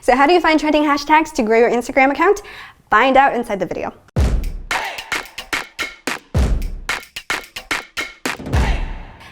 So how do you find trending hashtags to grow your Instagram account? Find out inside the video.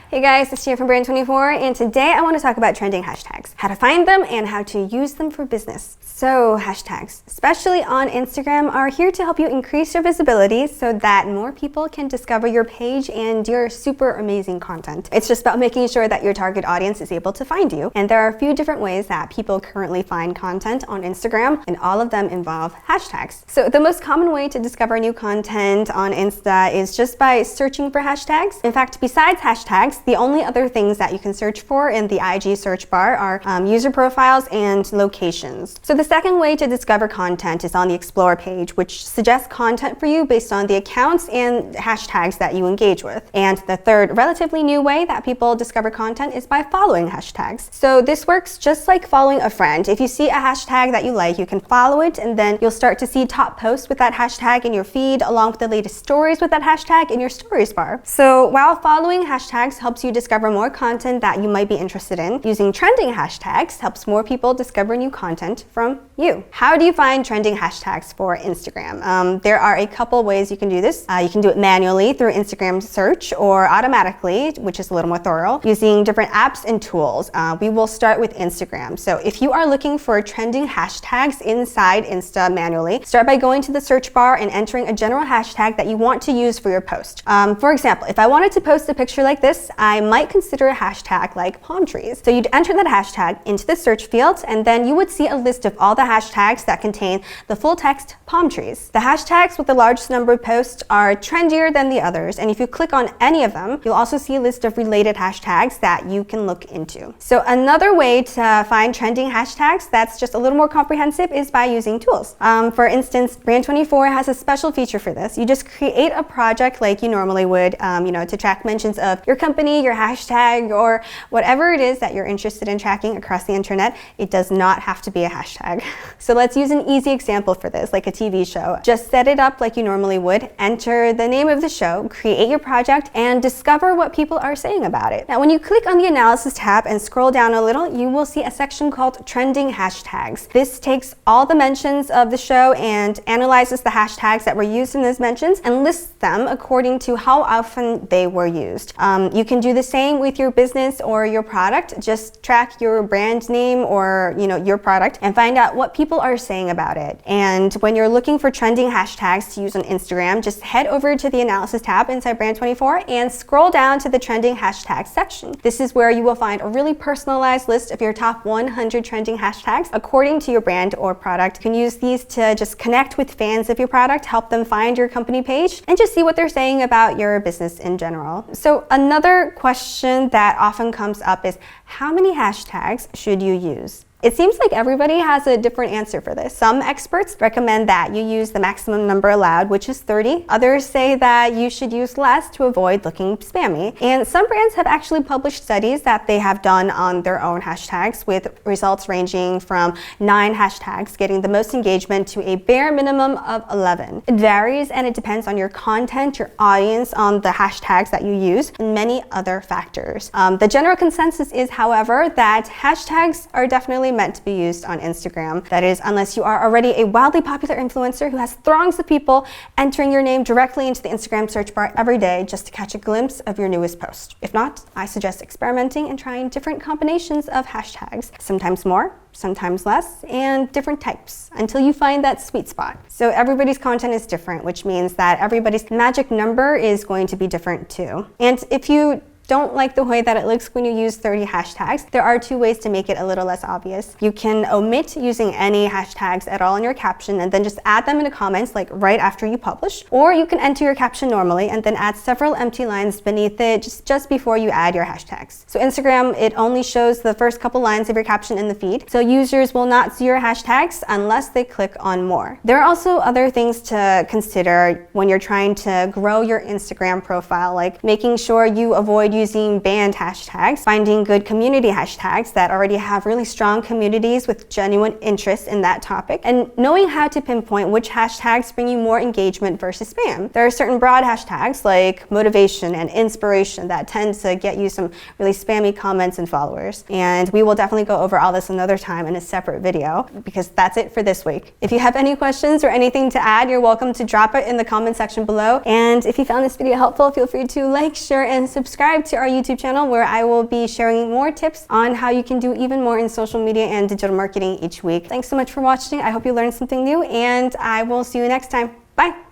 Hey guys, it's Chia from Brand24, and today I want to talk about trending hashtags, how to find them and how to use them for business. So hashtags, especially on Instagram, are here to help you increase your visibility so that more people can discover your page and your super amazing content. It's just about making sure that your target audience is able to find you. And there are a few different ways that people currently find content on Instagram, and all of them involve hashtags. So the most common way to discover new content on Insta is just by searching for hashtags. In fact, besides hashtags, the only other things that you can search for in the IG search bar are user profiles and locations. So the second way to discover content is on the Explore page, which suggests content for you based on the accounts and hashtags that you engage with. And the third relatively new way that people discover content is by following hashtags. So this works just like following a friend. If you see a hashtag that you like, you can follow it, and then you'll start to see top posts with that hashtag in your feed, along with the latest stories with that hashtag in your stories bar. So while following hashtags helps you discover more content that you might be interested in, using trending hashtags helps more people discover new content from you. How do you find trending hashtags for Instagram? There are a couple ways you can do this. You can do it manually through Instagram search, or automatically, which is a little more thorough, using different apps and tools. We will start with Instagram. So if you are looking for trending hashtags inside Insta manually, start by going to the search bar and entering a general hashtag that you want to use for your post. For example, if I wanted to post a picture like this, I might consider a hashtag like palm trees. So you'd enter that hashtag into the search field, and then you would see a list of all the hashtags that contain the full text palm trees. The hashtags with the largest number of posts are trendier than the others, and if you click on any of them, you'll also see a list of related hashtags that you can look into. So another way to find trending hashtags that's just a little more comprehensive is by using tools. For instance, Brand24 has a special feature for this. You just create a project like you normally would, to track mentions of your company, your hashtag, or whatever it is that you're interested in tracking across the internet. It does not have to be a hashtag. So let's use an easy example for this, like a TV show. Just set it up like you normally would, enter the name of the show, create your project, and discover what people are saying about it. Now, when you click on the Analysis tab and scroll down a little, you will see a section called Trending Hashtags. This takes all the mentions of the show and analyzes the hashtags that were used in those mentions and lists them according to how often they were used. You can do the same with your business or your product. Just track your brand name or your product and find out what people are saying about it. And when you're looking for trending hashtags to use on Instagram, just head over to the Analysis tab inside Brand24 and scroll down to the Trending Hashtags section. This is where you will find a really personalized list of your top 100 trending hashtags according to your brand or product. You can use these to just connect with fans of your product, help them find your company page, and just see what they're saying about your business in general. So another question that often comes up is, how many hashtags should you use? It seems like everybody has a different answer for this. Some experts recommend that you use the maximum number allowed, which is 30. Others say that you should use less to avoid looking spammy. And some brands have actually published studies that they have done on their own hashtags, with results ranging from 9 hashtags getting the most engagement to a bare minimum of 11. It varies, and it depends on your content, your audience, on the hashtags that you use, and many other factors. The general consensus is, however, that hashtags are definitely meant to be used on Instagram. That is, unless you are already a wildly popular influencer who has throngs of people entering your name directly into the Instagram search bar every day just to catch a glimpse of your newest post. If not, I suggest experimenting and trying different combinations of hashtags, sometimes more, sometimes less, and different types until you find that sweet spot. So everybody's content is different, which means that everybody's magic number is going to be different too. And if you don't like the way that it looks when you use 30 hashtags, there are 2 ways to make it a little less obvious. You can omit using any hashtags at all in your caption and then just add them in the comments, like right after you publish. Or you can enter your caption normally and then add several empty lines beneath it just before you add your hashtags. So Instagram, it only shows the first couple lines of your caption in the feed, so users will not see your hashtags unless they click on more. There are also other things to consider when you're trying to grow your Instagram profile, like making sure you avoid using banned hashtags, finding good community hashtags that already have really strong communities with genuine interest in that topic, and knowing how to pinpoint which hashtags bring you more engagement versus spam. There are certain broad hashtags like motivation and inspiration that tend to get you some really spammy comments and followers. And we will definitely go over all this another time in a separate video, because that's it for this week. If you have any questions or anything to add, you're welcome to drop it in the comment section below. And if you found this video helpful, feel free to like, share, and subscribe to our YouTube channel, where I will be sharing more tips on how you can do even more in social media and digital marketing each week. Thanks so much for watching. I hope you learned something new, and I will see you next time. Bye.